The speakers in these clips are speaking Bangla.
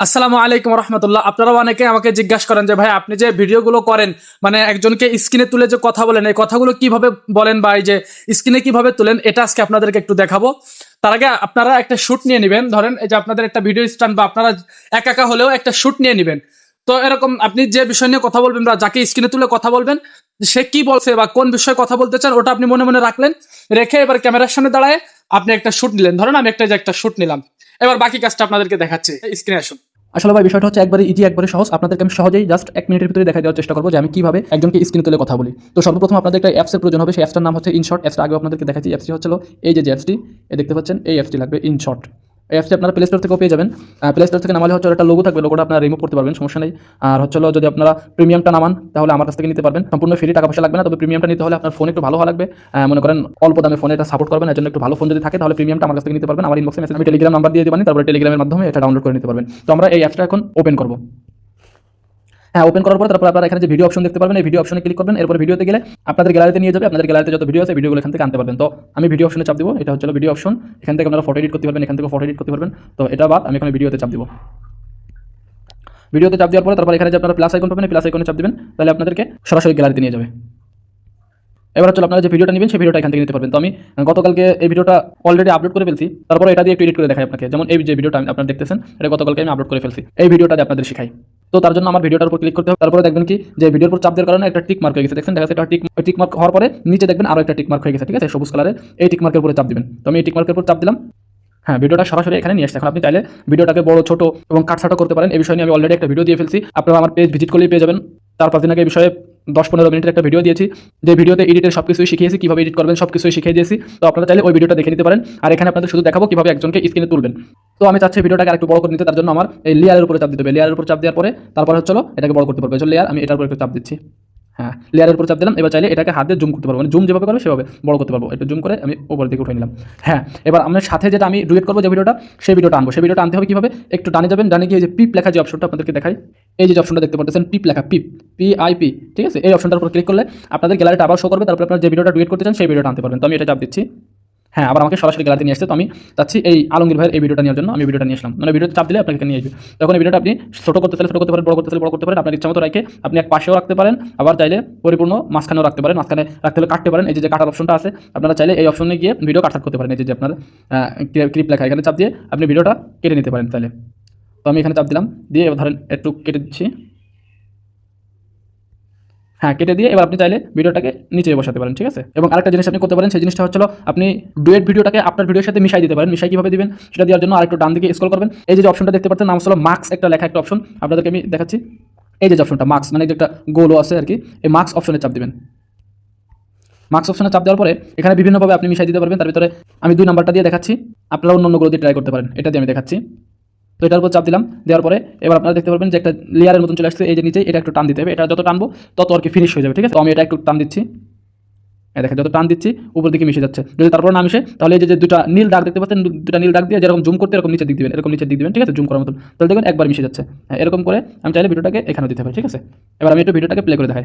আসসালামু আলাইকুম রহমতুল্লাহ। আপনারা অনেকে আমাকে জিজ্ঞাসা করেন যে ভাই আপনি যে ভিডিওগুলো করেন, মানে একজনকে স্ক্রিনে তুলে যে কথা বলেন, এই কথাগুলো কিভাবে বলেন বা এই যে স্ক্রিনে কিভাবে তুলেন, এটা আজকে আপনাদেরকে একটু দেখাবো। তার আগে আপনারা একটা শুট নিয়ে নেবেন। ধরেন এই যে আপনাদের একটা ভিডিও স্ট্যান্ড বা আপনারা একা একা হলেও একটা শুট নিয়ে নেবেন। তো এরকম আপনি যে বিষয় নিয়ে কথা বলবেন বা যাকে স্ক্রিনে তুলে কথা বলবেন, সে কি বলছে বা কোন বিষয়ে কথা বলতে চান ওটা আপনি মনে মনে রাখলেন। রেখে এবার ক্যামেরার সামনে দাঁড়ায় আপনি একটা শুট নিলেন। ধরেন আমি একটা শুট নিলাম। এবার বাকি কাজটা আপনাদেরকে দেখাচ্ছি, স্ক্রিনে আসুন। আসলে ভাই বিষয়টা হচ্ছে একবারে ইজি, একবারে সহজ। আপনাদেরকে আমি সহজেই জাস্ট 1 মিনিটের ভিতরে দেখা দেওয়ার চেষ্টা করবো যে আমি কিভাবে একজনকে স্ক্রিনে তুলে কথা বলি। তো সর্বপ্রথম আপনাদের একটা অ্যাপসের প্রয়োজন হবে। সেই অ্যাপসটার নাম হচ্ছে ইনশর্ট। অ্যাপসটা আগে আপনাদেরকে দেখাচ্ছি। অ্যাপসটি হচ্ছিল এই যে অ্যাপসটি দেখতে পাচ্ছেন, এই অ্যাপসটি লাগবে ইনশর্ট। এই অ্যাপসটি আপনারা প্লে স্টোর থেকেও পেয়ে যাবেন। প্লে স্টোর থেকে নামালে হচ্ছে একটা লোগো থাকবে, লোগোটা আপনারা রিমুভ করতে পারবেন, সমস্যা নেই। আর হচ্ছিল যদি আপনারা প্রিমিয়ামটা নামান তাহলে আমার কাছ থেকে নিতে পারবেন, সম্পূর্ণ ফ্রি, টাকা পয়সা লাগবে না। তবে প্রিমিয়ামটা নিতে হলে আপনার ফোন একটু ভালো হওয়া লাগবে। মনে করেন অল্প দামে ফোনে এটা সাপোর্ট করবেন, এর জন্য একটু ভালো ফোন যদি থাকে তাহলে প্রিমিয়ামটা আমার কাছ থেকে নিতে পারবেন। আমার ইনবক্সে মেসেজ, আমি টেলিগ্রাম নাম্বার দিয়ে দেবেন, তারপরে টেলিগ্রামের মাধ্যমে এটা ডাউনলোড করে নিতে পারবেন। তো আমরা এই অ্যাপসটা এখন ওপেন করব। হ্যাঁ, ওপেন করার পর তারপর আপনারা এখানে যে ভিডিও অপশন দেখতে পারবেন, এই ভিডিও অপশনে ক্লিক করবেন। এরপর ভিডিওতে গেলে আপনাদের গ্যালারিতে নিয়ে যাবে। আপনাদের গ্যালারিতে যত ভিডিও আছে ভিডিওগুলো এখান থেকে আনতে পারবেন। তো আমি ভিডিও অপশনে চাপ দিব। এটা হচ্ছে ভিডিও অপশন। এখান থেকে আপনারা ফটো এডিট করতে পারবেন, এখান থেকে ফটো এডিট করতে পারবেন। তো এটা বাদ আমি এখানে ভিডিওতে চাপ দিব। ভিডিওতে চাপ দেওয়ার পরে তারপর এখানে যে আপনারা প্লাস আইকন পাবেন, এই প্লাস আইকনে চাপ দিবেন, তাহলে আপনাদেরকে সরাসরি গ্যালারিতে নিয়ে যাবে। এবার হচ্ছে আপনারা যে ভিডিওটা নেবেন সেই ভিডিওটা এখান থেকে নিতে পারবেন। তো আমি গতকালকে এই ভিডিওটা অলরেডি আপলোড করে ফেলছি, তারপরে এটা দিয়ে একটু এডিট করে দেখাই আপনাকে। যেমন এই যে ভিডিওটা আপনারা দেখতেছেন, এটা গতকালকে আমি আপলোড করে ফেলছি। এই ভিডিওটা আপনাদের শিখাই। তো তার জন্য আমার ভিডিওটার উপর ক্লিক করতে হবে। তারপরে দেখবেন কি যে ভিডিওর উপর চাপ দেওয়ার কারণে একটা টিক মার্ক হয়ে গেছে, দেখছেন, দেখা যাচ্ছে একটা টিক মার্ক হওয়ার পরে নিচে দেখবেন আরো একটা টিক মার্ক হয়ে গেছে, ঠিক আছে, সবুজ কালারের। এই টিক মার্কের উপরে চাপ দিবেন। তো আমি এই টিক মার্কের উপর চাপ দিলাম। হ্যাঁ, ভিডিওটা সরাসরি এখানে নিয়ে আসছে। এখন আপনি চাইলে ভিডিওটাকে বড়, ছোট এবং কাটছাঁটো করতে পারেন। এই বিষয় নিয়ে আমি অলরেডি একটা ভিডিও দিয়ে ফেলছি, আপনারা আমার পেজ ভিজিট করলেই পেয়ে যাবেন। 4-5 দিন আগে এই বিষয়ে 10-15 মিনিটের একটা ভিডিও দিয়েছি, যে ভিডিওতে এডিটের সব কিছুই শিখিয়েছি, কীভাবে এডিট করবেন সব কিছুই শিখিয়ে দিয়েছি। তো আপনারা চাইলে ওই ভিডিওটা দেখে নিতে পারেন। আর এখানে আপনাদের শুধু দেখাবো কীভাবে একজনকে স্ক্রিনে তুলবেন। তো আমি চাচ্ছি ভিডিওটাকে আরেকটু বড় করে নিতে, তার জন্য আমার এই লেয়ারের উপরে চাপ দিতে হবে। লেয়ারের উপর চাপ দেওয়ার পরে তারপরে হচ্ছে এটাকে বড় করতে পারবো। এই লেয়ার, আমি এটার উপর একটু চাপ দিচ্ছি। হ্যাঁ, লেয়ারের উপর চাপ দিলাম। এবার চাইলে এটাকে হাত দিয়ে জুম করতে পারবো, মানে জুম যেভাবে করবে সেভাবে বড় করতে পারবো। একটু জুম করে আমি উপরের দিকে উঠে নিলাম। হ্যাঁ, এবার আমার সাথে যেটা আমি ডুয়েট করবো যে ভিডিওটা, সেই ভিডিওটা আনবো। সেই ভিডিওটা আনতে হবে কীভাবে, একটু ডানে যাবেন, ডানে গিয়ে যে পিপ লেখা যে অপশনটা আপনাদেরকে দেখাই, এই যে অপশনটা দেখতে পাচ্ছেন পিপ লেখা, PIP, ঠিক আছে। এই অপশনটার উপর ক্লিক করলে আপনাদের গ্যালারিটা আবার শো করবে। তারপর আপনারা যে ভিডিওটা ডুয়েট করতে চান সেই ভিডিওটা আনতে পারবেন। তো আমি এটা চাপ দিচ্ছি। হ্যাঁ, আবার আমাকে সরাসরি গ্যালারিতে নিয়ে আসছে। তো আমি চাচ্ছি এই আলমগীর ভাইয়ের এই ভিডিওটা নেওয়ার জন্য আমি ভিডিওটা নিয়ে আসলাম। মানে ভিডিওতে চাপ দিলে আপনাকে নিয়ে আসবে। তখন এই ভিডিওটা আপনি ছোটো করতে চাইলে ছোটো করতে পারেন, বড় করতে চাইলে বড় করতে পারেন, আপনার ইচ্ছা মতো রেখে আপনি এক পাশেও রাখতে পারেন, আবার চাইলে পরিপূর্ণ মাঝখানেও রাখতে পারেন। মাঝখানে রাখতে হলে কাটতে পারেন। এই যে কাটার অপশনটা আছে, আপনারা চাইলে এই অপশনে গিয়ে ভিডিও কাট করতে পারেন। এই যে আপনার ক্লিপ লেখা, এখানে চাপ দিয়ে আপনি ভিডিওটা কেটে নিতে পারেন চাইলে। তো আমি এখানে চাপ দিলাম, দিয়ে এবার ধরেন একটু কেটে দিচ্ছি। হ্যাঁ, কেটে দিয়ে এবার আপনি চাইলে ভিডিওটাকে নিচে বসাতে পারেন, ঠিক আছে। এবং আরেকটা জিনিস আপনি করতে পারেন, সেই জিনিসটা হচ্ছিল আপনি ডুয়েট ভিডিওটাকে আপনার ভিডিওর সাথে মিশাই দিতে পারেন। মিশাই কীভাবে দিবেন সেটা দেওয়ার জন্য আরেকটু ডান দিকে স্ক্রল করবেন। এই যে অপশনটা দেখতে পাচ্ছেন, নাম হলো মার্কস, একটা লেখা একটা অপশন, আপনাদেরকে আমি দেখাচ্ছি। এই যে অপশনটা মার্কস, মানে যে একটা গোলও আছে আর কি, এই মার্কস অপশনে চাপ দিবেন। মার্কস অপশনে চাপ দেওয়ার পরে এখানে বিভিন্নভাবে আপনি মিশাই দিতে পারবেন। তার ভিতরে আমি 2 নাম্বারটা দিয়ে দেখাচ্ছি, আপনারা অন্যগুলো দিয়ে ট্রাই করতে পারেন। এটা দিয়ে আমি দেখাচ্ছি। তো এটার উপর চাপ দিলাম, দেওয়ার পরে এবার আপনারা দেখতে পারবেন যে একটা লেয়ারের মতন চলে আসছে। এই যে নিচে এটা একটু টান দিতে হবে, এটা যত টানবো তত আর কি ফিনিশ হয়ে যাবে, ঠিক আছে। তো আমি এটা একটু টান দিচ্ছি, দেখেন যত টান দিচ্ছি উপর দিকে মিশে যাচ্ছে। যদি তারপর না মিশে তাহলে এই যে দুটা নীল দাগ দেখতে পাচ্ছেন, দুটা নীল দাগ দিয়ে যেরকম জুম করতে এরকম নিচের দিক দিবেন, এরকম নিচের দিক দিবেন, ঠিক আছে, জুম করার মতন। তাহলে দেখবেন একবার মিশে যাচ্ছে। হ্যাঁ, এরকম করে আমি চাইলে ভিডিওটাকে এখানে দিতে পারি, ঠিক আছে। এবার আমি একটু ভিডিওটাকে প্লে করে দেখাই।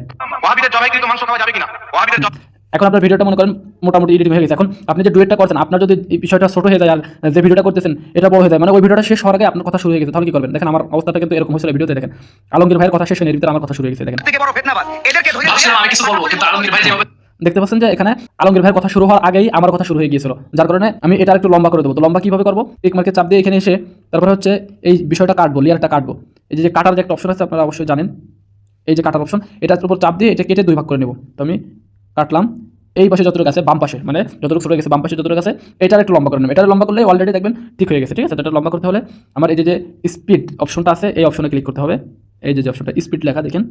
এখন আপনার ভিডিওটা মনে করেন মোটামুটি এডিটিং হয়ে গেছে। এখন আপনি যে ডুয়েটটা করছেন, আপনার যদি এই বিষয়টা ছোট হয়ে যায় আর যে ভিডিওটা করতেছেন এটা বড় হয়ে যায়, মানে ওই ভিডিওটা শেষ হওয়ার আগে আপনার কথা শুরু হয়ে গেছে, তাহলে কি করবেন? দেখেন আমার অবস্থাটা কিন্তু এরকম হয়েছিল ভিডিওতে। দেখেন আলমগীর ভাইয়ের কথা শেষ হয়ে ভিতরে আমার কথা শুরু হয়ে গেছে। দেখেন আমি কিছু বলবো কিন্তু আলমগীর ভাই যেভাবে দেখতে পাচ্ছেন যে এখানে আলমগীর ভাইয়ের কথা শুরু হওয়ার আগেই আমার কথা শুরু হয়ে গিয়েছিল, যার কারণে আমি এটা একটু লম্বা করে দেবো। তো লম্বা কীভাবে করবো, টিক মার্কে চাপ দিয়ে এখানে এসে তারপরে হচ্ছে এই বিষয়টা কাটবো, লেয়ারটা কাটবো। এই যে কাটার যে একটা অপশন আছে আপনারা অবশ্যই জানেন, এই যে কাটার অপশন, এটার উপর চাপ দিয়ে এটা কেটে 2 ভাগ করে নেব। তো আমি কাটলাম। এই পাশে যতটুকু আছে বাম পাশে, মানে যতটুকু ছোট গেছে বাম পাশে যতটুকু আছে, এটার একটু লম্বা করে নেব। এটা লম্বা করলে অলরেডি দেখবেন ঠিক হয়ে গেছে, ঠিক আছে। এটা লম্বা করতে হলে আমার এই যে স্পিড অপশনটা আছে এই অপশনে ক্লিক করতে হবে। এই যে অপশনটা স্পিড লেখা দেখেন,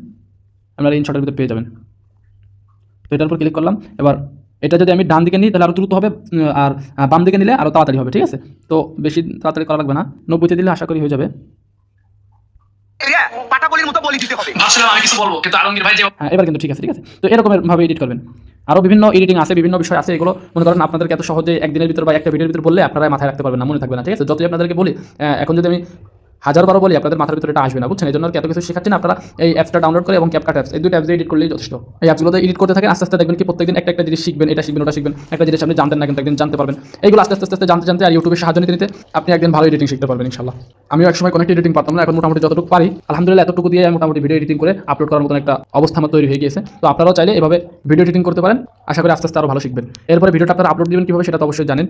আপনারা ইনশটের ভিতরে পেয়ে যাবেন। তো এটার উপর ক্লিক করলাম। এবার এটা যদি আমি ডান দিকে নিই তাহলে আরও দ্রুত হবে, আর বাম দিকে নিলে আরও তাড়াতাড়ি হবে, ঠিক আছে। তো বেশি তাড়াতাড়ি করা লাগবে না, 90-তে দিলে আশা করি হয়ে যাবে। আমি কিছু বলবো কিন্তু আলমগীর ভাই হ্যাঁ, এবার কিন্তু ঠিক আছে, ঠিক আছে। তো এরকমের ভাবে এডিট করবেন। আরও বিভিন্ন এডিটিং আছে, বিভিন্ন বিষয় আছে, এগুলো মনে করেন আপনাদেরকে এত সহজে একদিনের ভিতর বা একটা ভিডিওর ভিতর বললে আপনারা মাথায় রাখতে পারবেন না, মনে থাকবে না, ঠিক আছে। যতই আপনাদেরকে বলি, এখন যদি আমি হাজারবারও বলি আপনাদের মাথার ভিতরে এটা আসবে না, বুঝছেন? এই জন্য আর কি এত কিছু শেখাচ্ছি না, আপনারা এই অ্যাপসটা ডাউনলোড করে এবং ক্যাপকাট অ্যাপস এই দুটো অ্যাপস এডিট করলেই যথেষ্ট। এই অ্যাপসগুলোতে এডিট করতে থাকেন, আস্তে আস্তে দেখবেন কি প্রত্যেকদিন একটা একটা জিনিস শিখবেন, এটা শিখবেন ওটা শিখবেন, একটা জিনিস আপনি জানতেন না কিন্তু একদিন জানতে পারবেন। এইগুলো আস্তে আস্তে আস্তে জানতে জানতে আর ইউটিউবের সাহায্য নিতে নিতে আপনি একদিন ভালো এডিটিং শিখতে পারবেন ইনশাল্লাহ। আমিও একসময় কোনো এডিটিং পারতাম না, এখন মোটামুটি যতটুকু পারি আলহামদুলিল্লাহ এতটুকু দিয়ে আমি মোটামুটি ভিডিও এডিটিং করে আপলোড করার মতন একটা অবস্থা আমার তৈরি হয়ে গিয়েছে। তো আপনারাও চাইলে এভাবে ভিডিও এডিটিং করতে পারেন, আশা করি আস্তে আস্তে আরও ভালো শিখবেন। এরপরে ভিডিওটা আপনারা আপলোড দিবেন কীভাবে সেটা তো অবশ্যই জানেন।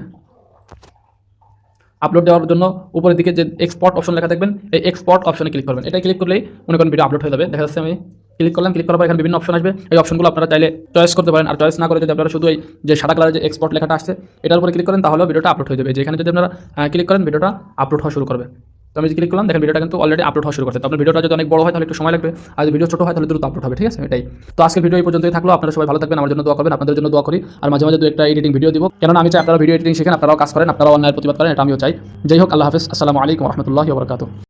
আপলোড দেওয়ার জন্য উপরের দিকে যে এক্সপোর্ট অপশন লেখা দেখবেন, এই এক্সপোর্ট অপশনে ক্লিক করবেন। এটা ক্লিক করলেই মনে করেন ভিডিও আপলোড হয়ে যাবে। দেখা যাচ্ছে আমি ক্লিক করলাম, ক্লিক করার পর এখানে বিভিন্ন অপশন আসবে, এই অপশনগুলো আপনারা চাইলে চয়েস করতে পারেন। আর চয়েস না করে যদি আপনারা শুধু এই যে সাদা কালারের যে এক্সপোর্ট লেখাটা আসছে এটার উপরে ক্লিক করেন তাহলেও ভিডিওটা আপলোড হয়ে যাবে। যেখানে যদি আপনারা ক্লিক করেন ভিডিওটা আপলোড হওয়া শুরু করবে। তো আমি ক্লিক করলাম, দেখেন ভিডিওটা কিন্তু অলরেডি আপলোড হওয়া শুরু করছে। তো আপনার ভিডিওটা যদি অনেক বড় হয় তাহলে একটু সময় লাগবে, আর যদি ভিডিও ছোট হয় তাহলে দ্রুত আপলোড হবে, ঠিক আছে? এটাই তো আজকের ভিডিও এই পর্যন্তই থাকলো। আপনারা সবাই ভালো থাকবেন, আমার জন্য দোয়া করবেন, আপনাদের জন্য দোয়া করি। আর মাঝে মাঝে দু একটা এডিটিং ভিডিও দিব, কেননা আমি চাই আপনারা ভিডিও এডিটিং শিখেন, আপনারাও কাজ করেন, আপনারাও অন্যায়ের প্রতিবাদ করেন, এটা আমিও চাই। যাই হোক, আল্লাহ হাফেজ, আসসালামু আলাইকুম রহমতুল্লাহি ওয়া বারাকাতুহু।